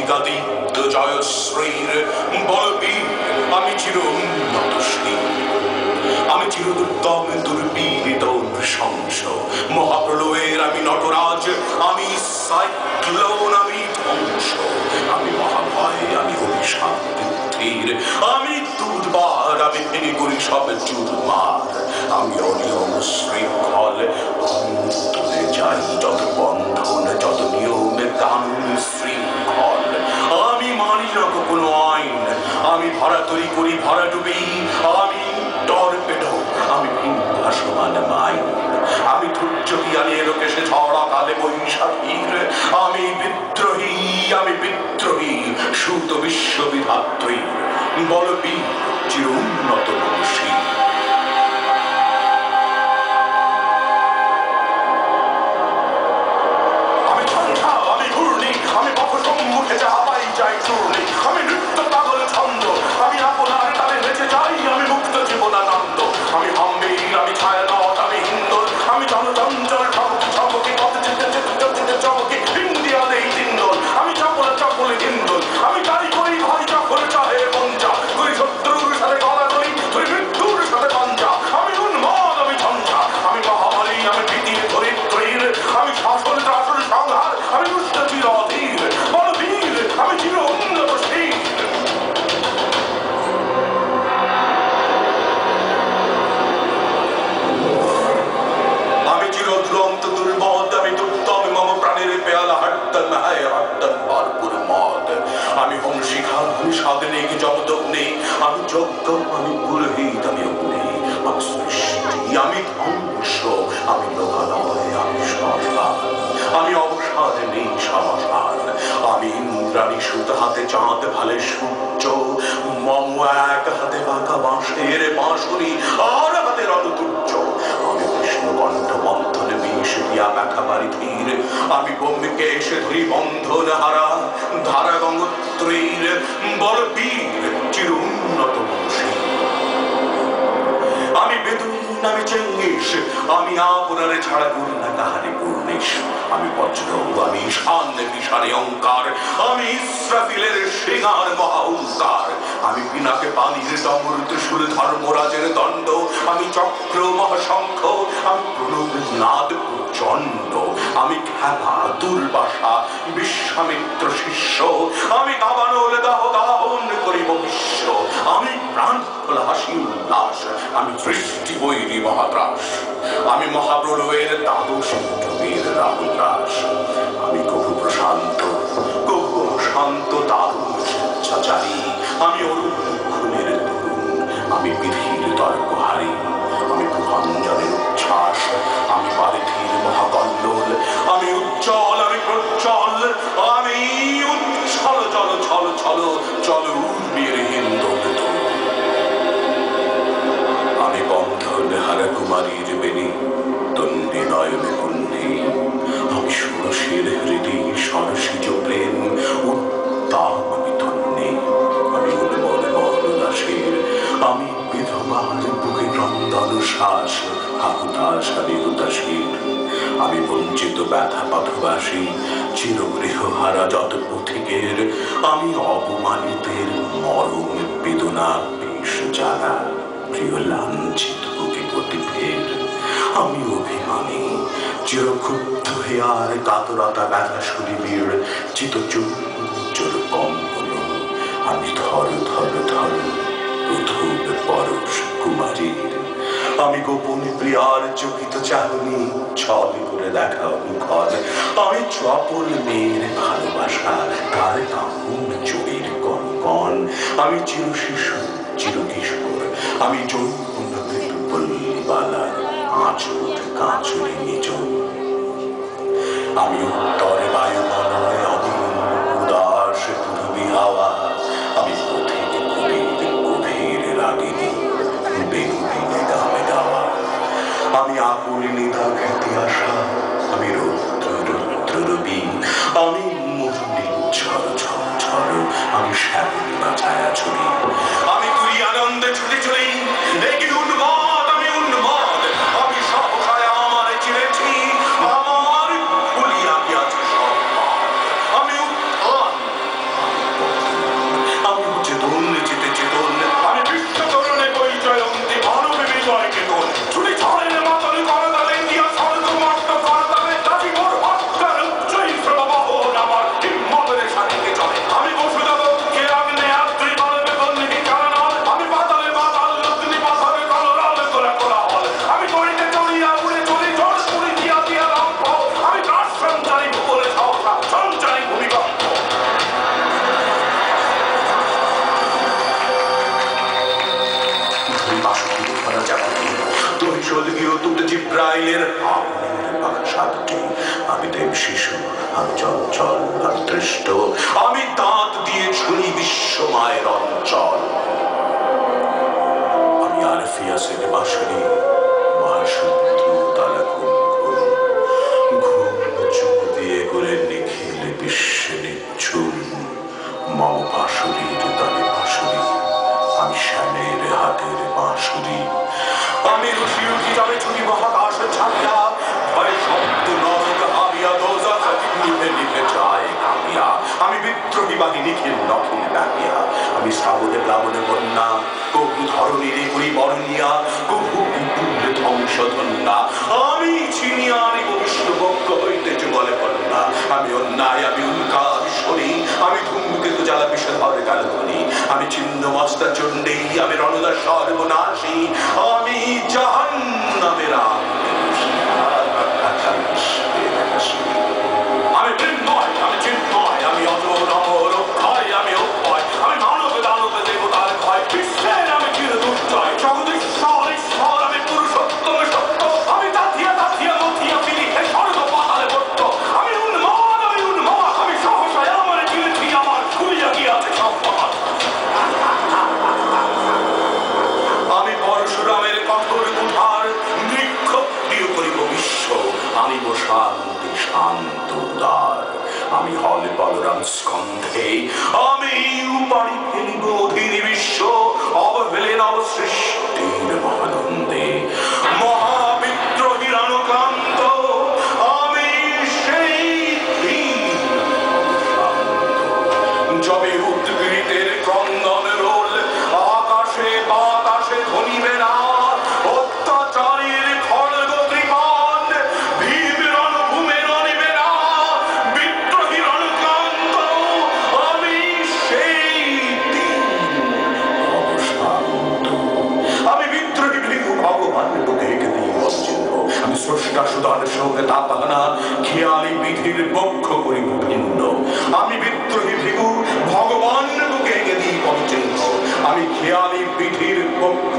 অধিকাদিত্য জয়শ্রীর বলবীর, আমি চির উন্নতশীল, আমি চিরদুর্দম দুর্বীরিত নৃশংস মহাপ্রলয়ের, আমি নটরাজ, আমি সাইক্লোন, আমি ধ্বংস, আমি মহাভয়, আমি অভিশাপ বৃদ্ধির, আমি দুর্বার, আমি ভেঙে করি সব চুরমার, আমি অনিয়ম শৃঙ্খল, তুলে যাই যত বন্ধন, যত নিয়মের কানুন শৃঙ্খল, আমি মানি না কোনো আইন, আমি ভরা তৈরি করি ভরা ডুবি, আমি টর্পেডো, আমি ভাসমান মাইন, আমি ধৈর্য জ্ঞানী লোকেশে ঝড়া কালে বৈশাখীর, আমি বিদ্রোহী সুত বিশ্ববিধাত্রী বলবীর, চির উন্নত বংশী। আমি ঝঞ্ঝা, আমি ঘূর্ণি, আমি বক্ষসম্মুখে যাবাই যাই চূর্ণি, আমি নৃত্য পাগল ছন্দ, আমি আপনার তালে বেঁচে যাই, আমি মুক্ত জীবনানন্দ, আমি হাম্বির, আমি ছায়ানট, আমি হিন্দোল, আমি জনচঞ্চল ঠমকি পথ যেতে চমকি ইন্ডিয়ালে হিন্দোল, আমি চপলে হিন্দোল, আমি গাড়ি করি ভাই যখন চাহে পঞ্চা, তুই শত্রুর সাথে গলা করি, তুই মৃত্যুর সাথে পঞ্চা, আমি উন্মাদ, আমি ঝঞ্ঝা, আমি মহামারী, আমি ভীতির ধরিত্রীর, আমি শাসন শাসন সংহার, আমি দুষ্ট চির অধীর বলবীর, আমি চির উন্নতশীল। আমি চির দুরন্ত দুর্মদ, আমি দুর্দম মম প্রাণের পেয়ালা হরদম হায় হরদম ভরপুর মদ, আমি হোম শিখা, আমি সাধনিক জগদগ্নি, আমি যজ্ঞ, আমি পুরোহিত, আমি অগ্নি, আমি সৃষ্টি, আমি ধ্বংস, আমি লোকালয়, আমি শ্মশান, আমি অবসাদ নেই শ্মশান, আমি ইন্দ্রাণী সুত, হাতে চাঁদ ভালে সূর্য, মম এক হাতে বাঁকা বাঁশের বাঁশুরি, আর হাতে রণতুর্য, আমি কৃষ্ণ কণ্ঠ বন্ধনে বিষ দিয়া ব্যথা বাড়ি ধীর, আমি বোমকে এসে ধরি বন্ধন হারা ধারা গঙ্গোত্রীর বলবীর, চির উন্নত বংশী। আমি বেদুইন, আমি চেঙ্গিস, আমি আপনারে ছাড়া গুরু না কাহারে পূর্ণেশ, আমি বজ্র, আমি ঈশান বিশারে অঙ্কার, আমি ইসরাফিলের সিংহার মহাহুঙ্কার, আমি পিনাকে পানির দমর ত্রিশূল ধর্মরাজের দণ্ড, আমি চক্র মহাশঙ্খ, আমি প্রণব নাদ প্রচণ্ড, আমি খেলা দুর্বাসা বিশ্বামিত্র শিষ্য, আমি দাবানল দাহ দাহন করিব বিশ্ব, আমি প্রাণ খোলা হাসি উল্লাস, আমি সৃষ্টি বৈরী মহাত্রাস, আমি মহাপ্রলয়ের দ্বাদশ ডুবের রাহুরাস, আমি কবু প্রশান্ত দারুণ স্বেচ্ছাচারী, আমি অরুণ খুনের তরুণ, আমি বিধির তর্কহারী, আমি প্রভঞ্জনের উচ্ছ্বাস, আমি পারিধির মহাকল্লোল, আমি উজ্জ্বল, আমি প্রজ্জ্বল, আমি উচ্ছল চল ছল ছল চল উর্মির হিন্দোল, আমি বন্ধন হারা কুমারীর বেণী তন্ডে নয়নে কুণ্ডে, আমি ষোড়শীর হৃদি সরসিজ প্রেম উত্তাপ, আমি ধন্যে, আমি উন্মল মহলদাসের, আমি বিধবার বুকে ক্রন্দন শ্বাস হাহুতাস, আমি উদাসীন, আমি বঞ্চিত ব্যথা পথবাসী চিরগৃহ হারা যত পথিকের, আমি অপমানিতের মরম বেদনা বেশ জানা প্রিয় লাঞ্ছিত বুকে গতিফের, আমি অভিমানী চিরক্ষুব্ধ হে আর কাতরতা ব্যথা সুনিবিড় চিতচুর কম্পন, আমি ধর ধর ধর প্রথম পরশ কুমারীর, আমি গোপনে প্রিয়ার চকিত চাহনি ছল করে দেখা মুখর, আমি চপল মেয়ের ভালোবাসা তার কামুন চোরের কনকন, আমি চির শিশু চির কিশোর, আমি যৌবন পল্লীবালার আঁচড় কাঁচুরি নিজ, আমি উত্তরে বায়ুমলয় অদিন উদাস পূর্বী হাওয়া, আমি পথিক কবির গভীর রাগিনী বেনুদিনে গামে গাওয়া, আমি আকুল নিদা খ্যাতি আসা, আমি রৌদ্র রৌদ্র রবি, আমি মুরলি ঝড় ঝড় ঝড়, আমি শ্যামল না ছায়া ছবি, আমি তুই আনন্দে ছুটে চলি দেখি উন্মাদ, আমি উন্মাদ, আমি সহসায় আমার চিনেছি, আমার ভুলিয়া গিয়াছে সব, আমি উত্থান ইসরায়েলের আগুনের বাসাকে। আমি দেব শিশু, আমি চঞ্চল আর দৃষ্ট, আমি দাঁত দিয়ে ছুরি বিশ্ব মায়ের অঞ্চল। আমি আরফিয়াসের বাঁশরি, মার শুদ্ধ তালা ঘুম ঘুম ঘুম চুপ দিয়ে করে নিখিল বিশ্বে নিচ্ছুল। মম বাঁশরীর তালে বাঁশরি, আমি শ্যামের হাতের বাঁশরি। আমি রুটি রুটি যাবে ছুটি মহাকাশ ছাপিয়া, ভয় শব্দ নরক হাবিয়া দোজখ নিভে নিভে যায় কাঁপিয়া। আমি বিদ্রোহী বাহিনী খিল নখিল ডাকিয়া, আমি শ্রাবণে প্লাবনে বন্যা, কবু ধরণীর পরিবর্ণিয়া, কবু বিপুল ধ্বংসধন্যা। আমি চিনিয়া আনিব বিষ্ণুপক্ষ হইতে যুগলে কন্যা। আমি অন্যায়, আমি উল্কা, আমি শরী, আমি ধূমকেতু জ্বালা বিষধর কালধ্বনি। আমি ছিন্ন মস্তা চণ্ডী, আমি রণদা সর্বনাশী, আমি জাহান্নামের আমি মৃন্ময়, আমি চিন্ময়, আমি অজর অমর অক্ষয়, আমি অক্ষয়, আমি মানব দানব দেবতার ভয়, বিশ্বের আমি চির দুর্জয়, জগদীশ্বর ঈশ্বর, আমি পুরুষোত্তম সত্য, আমি দাথিয়া দাথিয়া মথিয়া ফিরি হে স্বর্গ পাতালে বট্ট। আমি উন্মাদ, আমি সহসায় আমার গিলছি, আমার খুলিয়া গিয়াছে সব পথ। আমি পরশুরামের কঠোর কুঠার, বৃক্ষ প্রিয় করিব বিশ্ব, আমি শান্তি শান্ত উদার। আমি হলে বলরাম স্কন্ধে, আমি উপাড়ি ফেলিব অধীর বিশ্ব, অবহেলে নব সৃষ্টির মহানন্দে। মহাবিদ্রোহী রণকান্ত, আমি সেই যবে উদ্গীতের ক্রন্দন রোল, আকাশে বাতাসে ধ্বনিবে না, অত্যাচারীর খড়গ কৃপান, ভীম রণভূমে রণিবে না। বিদ্রোহী রণকান্ত, আমি সেই অবসান্ত। আমি বিদ্রোহী ভৃগু ভগবান বুকে দিয়ে বসচিহ্ন, আমি স্রষ্টা সুদানের সঙ্গে তাপাহানা, খেয়ালি বিধির বক্ষ করিব ভিন্ন। আমি বিদ্রোহী ভৃগু ভগবান বুকে দিয়ে বসচিহ্ন, আমি খেয়ালি বিধির বক্ষ